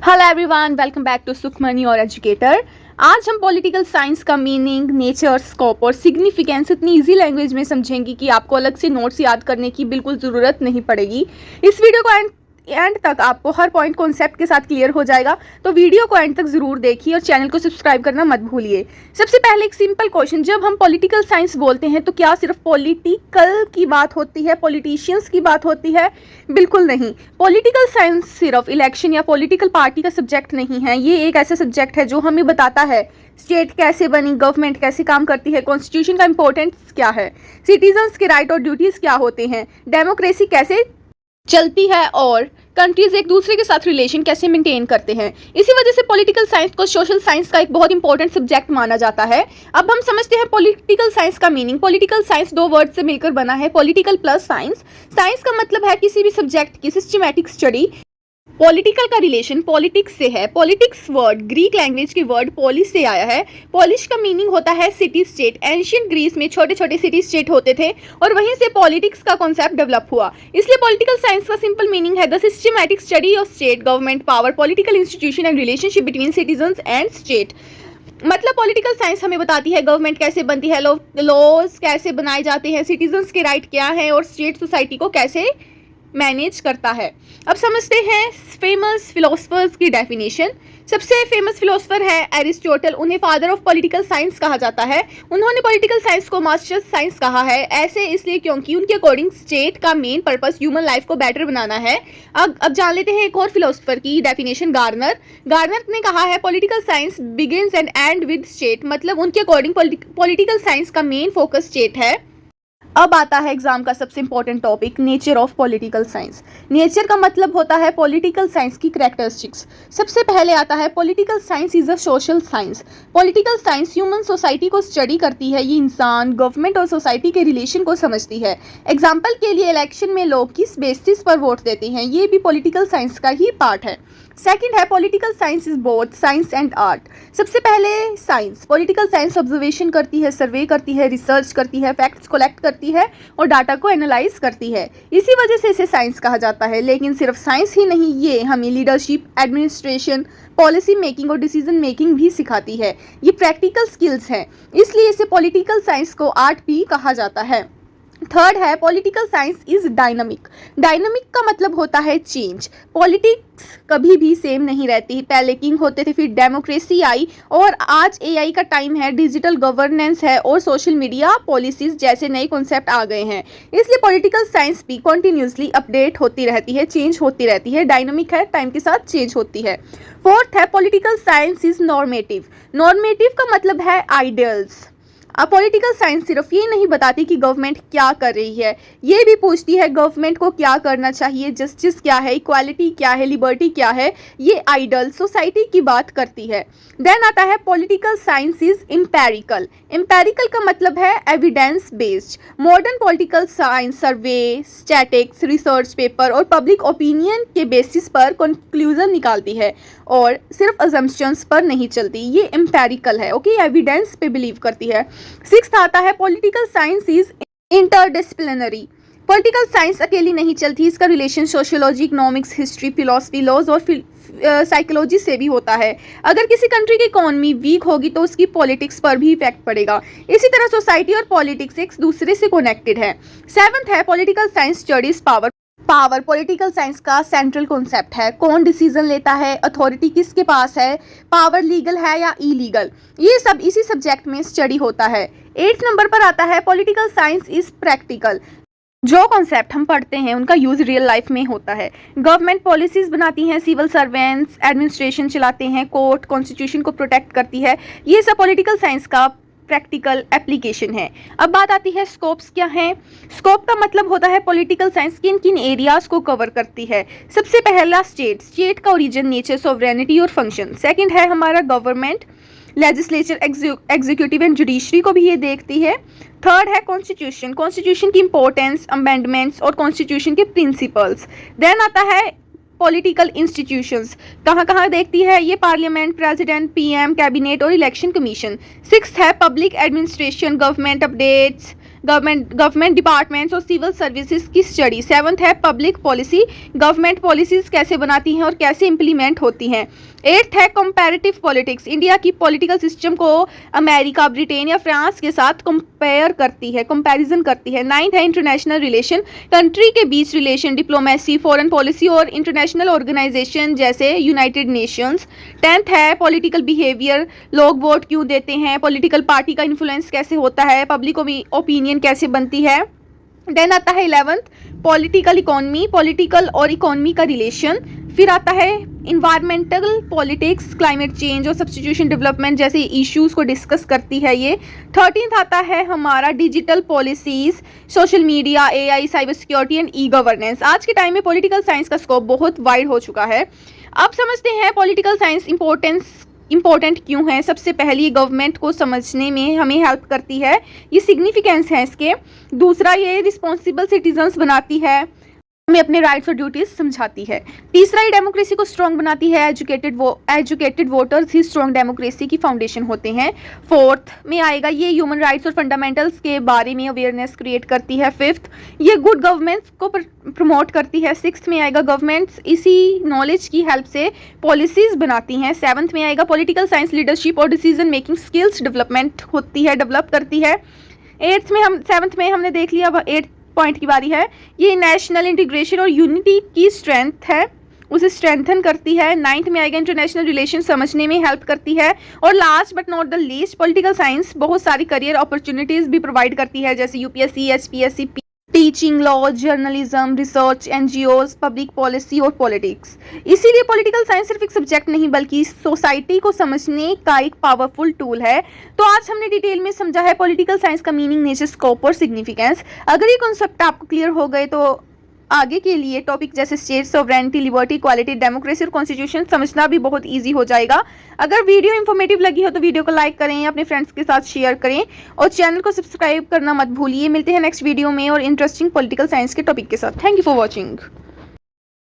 Hello everyone, welcome back to Sukhmani और educator. आज हम पॉलिटिकल साइंस का मीनिंग, नेचर, स्कोप और सिग्निफिकेंस इतनी इजी लैंग्वेज में समझेंगे कि आपको अलग से नोट्स याद करने की बिल्कुल ज़रूरत नहीं पड़ेगी। इस वीडियो को एंड तक आपको हर पॉइंट कॉन्सेप्ट के साथ क्लियर हो जाएगा, तो वीडियो को एंड तक ज़रूर देखिए और चैनल को सब्सक्राइब करना मत भूलिए। सबसे पहले एक सिंपल क्वेश्चन, जब हम पॉलिटिकल साइंस बोलते हैं तो क्या सिर्फ पॉलिटिकल की बात होती है, पॉलिटिशियंस की बात होती है? बिल्कुल नहीं। पॉलिटिकल साइंस सिर्फ इलेक्शन या पॉलिटिकल पार्टी का सब्जेक्ट नहीं है। ये एक ऐसा सब्जेक्ट है जो हमें बताता है स्टेट कैसे बनी, गवर्नमेंट कैसे काम करती है, कॉन्स्टिट्यूशन का इंपॉर्टेंस क्या है, सिटीजन्स के राइट और ड्यूटीज़ क्या होते हैं, डेमोक्रेसी कैसे चलती है और कंट्रीज एक दूसरे के साथ रिलेशन कैसे मेंटेन करते हैं। इसी वजह से पॉलिटिकल साइंस को सोशल साइंस का एक बहुत इंपॉर्टेंट सब्जेक्ट माना जाता है। अब हम समझते हैं पॉलिटिकल साइंस का मीनिंग। पॉलिटिकल साइंस दो वर्ड से मिलकर बना है, पॉलिटिकल प्लस साइंस। साइंस का मतलब है किसी भी सब्जेक्ट की सिस्टमैटिक स्टडी। पॉलिटिकल का रिलेशन पॉलिटिक्स से है। पॉलिटिक्स वर्ड ग्रीक लैंग्वेज के वर्ड पॉलिस से आया है। पॉलिश का मीनिंग होता है सिटी स्टेट। एंशियंट ग्रीस में छोटे छोटे सिटी स्टेट होते थे और वहीं से पॉलिटिक्स का कॉन्सेप्ट डेवलप हुआ। इसलिए पॉलिटिकल साइंस का सिंपल मीनिंग है the systematic study of state, government, power, political institution and relationship between citizens and state. मतलब पॉलिटिकल साइंस हमें बताती है गवर्नमेंट कैसे बनती है, लॉज कैसे बनाए जाते हैं, सिटीजन्स के राइट क्या है और स्टेट सोसाइटी को कैसे मैनेज करता है। अब समझते हैं फेमस फिलोसफर्स की डेफिनेशन। सबसे फेमस फिलोसफर है एरिस्टोटल। उन्हें फादर ऑफ पॉलिटिकल साइंस कहा जाता है। उन्होंने पॉलिटिकल साइंस को मास्टर साइंस कहा है, ऐसे इसलिए क्योंकि उनके अकॉर्डिंग स्टेट का मेन पर्पस ह्यूमन लाइफ को बेटर बनाना है। अब जान लेते हैं एक और फिलोसफर की डेफिनेशन, गार्नर। गार्नर ने कहा है political science begins and and with state. मतलब उनके अकॉर्डिंग पॉलिटिकल साइंस का मेन फोकस स्टेट है। अब आता है एग्जाम का सबसे important topic, nature of political science. Nature का मतलब होता है पॉलिटिकल साइंस की कैरेक्टरिस्टिक्स। सबसे पहले आता है political science is a social science. Political science human society को स्टडी करती है। ये इंसान, गवर्नमेंट और सोसाइटी के रिलेशन को समझती है। एग्जाम्पल के लिए इलेक्शन में लोग किस बेसिस पर वोट देते हैं, ये भी पॉलिटिकल साइंस का ही पार्ट है। सेकंड है political science is both science and art. सबसे पहले साइंस, पॉलिटिकल साइंस ऑब्जर्वेशन करती है, सर्वे करती है, रिसर्च करती है, फैक्ट्स कलेक्ट करती है और डाटा को एनालाइज करती है। इसी वजह से इसे साइंस कहा जाता है। लेकिन सिर्फ साइंस ही नहीं, ये हमें लीडरशिप, एडमिनिस्ट्रेशन, पॉलिसी मेकिंग और डिसीजन मेकिंग भी सिखाती है। ये प्रैक्टिकल स्किल्स हैं, इसलिए इसे पॉलिटिकल साइंस को आर्ट भी कहा जाता है। थर्ड है political science is dynamic. Dynamic का मतलब होता है चेंज। पॉलिटिक्स कभी भी सेम नहीं रहती। पहले किंग होते थे, फिर डेमोक्रेसी आई और आज एआई का टाइम है, डिजिटल गवर्नेंस है और सोशल मीडिया पॉलिसीज जैसे नए कॉन्सेप्ट आ गए हैं। इसलिए पॉलिटिकल साइंस भी कॉन्टिन्यूसली अपडेट होती रहती है, चेंज होती रहती है। डायनामिक है, टाइम के साथ चेंज होती है। फोर्थ है political science is normative. Normative का मतलब है आइडियल्स। अब पॉलिटिकल साइंस सिर्फ ये नहीं बताती कि गवर्नमेंट क्या कर रही है, ये भी पूछती है गवर्नमेंट को क्या करना चाहिए, जस्टिस क्या है, इक्वालिटी क्या है, लिबर्टी क्या है। ये आइडल सोसाइटी की बात करती है। देन आता है political science is empirical. Empirical का मतलब है evidence based. Modern political science survey, statics, research paper और पब्लिक ओपिनियन के बेसिस पर कंक्लूजन निकालती है और सिर्फ अजम्पशंस पर नहीं चलती। ये एम्पेरिकल है, ओके, एविडेंस पे बिलीव करती है। सिक्स्थ आता है political science is interdisciplinary. Political science अकेली नहीं चलती, इसका relation sociology, economics, history, philosophy, laws और साइकोलॉजी से भी होता है। अगर किसी कंट्री की इकोनॉमी वीक होगी तो उसकी पॉलिटिक्स पर भी इफेक्ट पड़ेगा। इसी तरह सोसाइटी और पॉलिटिक्स एक दूसरे से कनेक्टेड है। सेवंथ है political science studies power. Power political science का सेंट्रल कॉन्सेप्ट है। कौन डिसीजन लेता है, अथॉरिटी किसके पास है, पावर लीगल है या इलीगल, ये सब इसी सब्जेक्ट में स्टडी होता है। 8th नंबर पर आता है पॉलिटिकल साइंस इज प्रैक्टिकल। जो कॉन्सेप्ट हम पढ़ते हैं उनका यूज रियल लाइफ में होता है। गवर्नमेंट पॉलिसीज बनाती हैं, सिविल सर्वेंट्स एडमिनिस्ट्रेशन चलाते हैं, कोर्ट कॉन्स्टिट्यूशन को प्रोटेक्ट करती है। ये सब पॉलिटिकल साइंस का प्रैक्टिकल एप्लीकेशन है। अब बात आती है स्कोप्स क्या हैं। स्कोप का मतलब होता है पॉलिटिकल साइंस किन किन एरियाज को कवर करती है। सबसे पहला स्टेट, स्टेट का ओरिजिन, नेचर, सॉवरेनिटी और फंक्शन। सेकंड है हमारा government, legislature, executive and judiciary को भी ये देखती है। थर्ड है कॉन्स्टिट्यूशन, कॉन्स्टिट्यूशन की इंपॉर्टेंस, अमेंडमेंट्स और कॉन्स्टिट्यूशन के प्रिंसिपल्स। देन आता है पॉलिटिकल इंस्टीट्यूशंस, कहाँ कहाँ देखती है ये, पार्लियामेंट, प्रेसिडेंट, पीएम, कैबिनेट और इलेक्शन कमीशन। सिक्स्थ है public administration, government updates, government departments और सिविल सर्विसेज की स्टडी। 7th है पब्लिक पॉलिसी, गवर्नमेंट पॉलिसीज कैसे बनाती हैं और कैसे इंप्लीमेंट होती हैं। 8th है कंपैरेटिव पॉलिटिक्स, इंडिया की पॉलिटिकल सिस्टम को अमेरिका, ब्रिटेन या फ्रांस के साथ कंपेयर करती है, कंपैरिजन करती है। 9th है इंटरनेशनल रिलेशन, कंट्री के बीच रिलेशन, डिप्लोमेसी, फॉरेन पॉलिसी और इंटरनेशनल ऑर्गेनाइजेशन जैसे यूनाइटेड नेशंस। 10th है पॉलिटिकल बिहेवियर, लोग वोट क्यों देते हैं, पॉलिटिकल पार्टी का इन्फ्लुएंस कैसे होता है, पब्लिक ओपिनियन कैसे बनती है। देन आता है 11th पॉलिटिकल इकोनॉमी, पॉलिटिकल और इकोनॉमी का रिलेशन। फिर आता है इन्वायरमेंटल पॉलिटिक्स, क्लाइमेट चेंज और सब्स्टिट्यूशन डेवलपमेंट जैसे इश्यूज को डिस्कस करती है ये। 13th आता है हमारा digital policies, social media, AI, cyber security and e governance. आज के टाइम में पॉलिटिकल साइंस का स्कोप बहुत वाइड हो चुका है। अब समझते हैं पॉलिटिकल साइंस इंपॉर्टेंट क्यों है। सबसे पहली, गवर्नमेंट को समझने में हमें हेल्प करती है, ये सिग्निफिकेंस है इसके। दूसरा, ये रिस्पॉन्सिबल सिटीजन्स बनाती है, हमें अपने राइट्स और ड्यूटीज समझाती है। तीसरा, ये डेमोक्रेसी को स्ट्रॉन्ग बनाती है, एजुकेटेड वोटर्स ही स्ट्रॉन्ग डेमोक्रेसी की फाउंडेशन होते हैं। 4th में आएगा ये ह्यूमन राइट्स और फंडामेंटल्स के बारे में अवेयरनेस क्रिएट करती है। 5th, ये गुड गवर्नेंस को प्रमोट करती है। 6th में आएगा गवर्नमेंट्स इसी नॉलेज की हेल्प से पॉलिसीज बनाती हैं। 7th में आएगा पॉलिटिकल साइंस लीडरशिप और डिसीजन मेकिंग स्किल्स डेवलप करती है। 7th में हमने देख लिया। अब 8th पॉइंट की बारी है, ये नेशनल इंटीग्रेशन और यूनिटी की स्ट्रेंथ है, उसे स्ट्रेंथन करती है। 9th में आएगा इंटरनेशनल रिलेशन समझने में हेल्प करती है। और last but not the least, political science बहुत सारी करियर अपॉर्चुनिटीज भी प्रोवाइड करती है, जैसे UPSC, HPSC, teaching, law, journalism, research, NGOs, public policy और पॉलिटिक्स। इसीलिए पॉलिटिकल साइंस सिर्फ एक सब्जेक्ट नहीं बल्कि सोसाइटी को समझने का एक पावरफुल टूल है। तो आज हमने डिटेल में समझा है पॉलिटिकल साइंस का मीनिंग, नेचर, स्कोप और सिग्निफिकेंस। अगर ये कॉन्सेप्ट आपको क्लियर हो गए तो आगे के लिए टॉपिक जैसे state sovereignty, liberty, equality, democracy और कॉन्स्टिट्यूशन समझना भी बहुत इजी हो जाएगा। अगर वीडियो इंफॉर्मेटिव लगी हो तो वीडियो को लाइक करें, अपने फ्रेंड्स के साथ शेयर करें और चैनल को सब्सक्राइब करना मत भूलिए। मिलते हैं नेक्स्ट वीडियो में और इंटरेस्टिंग पॉलिटिकल साइंस के टॉपिक के साथ। Thank you for watching.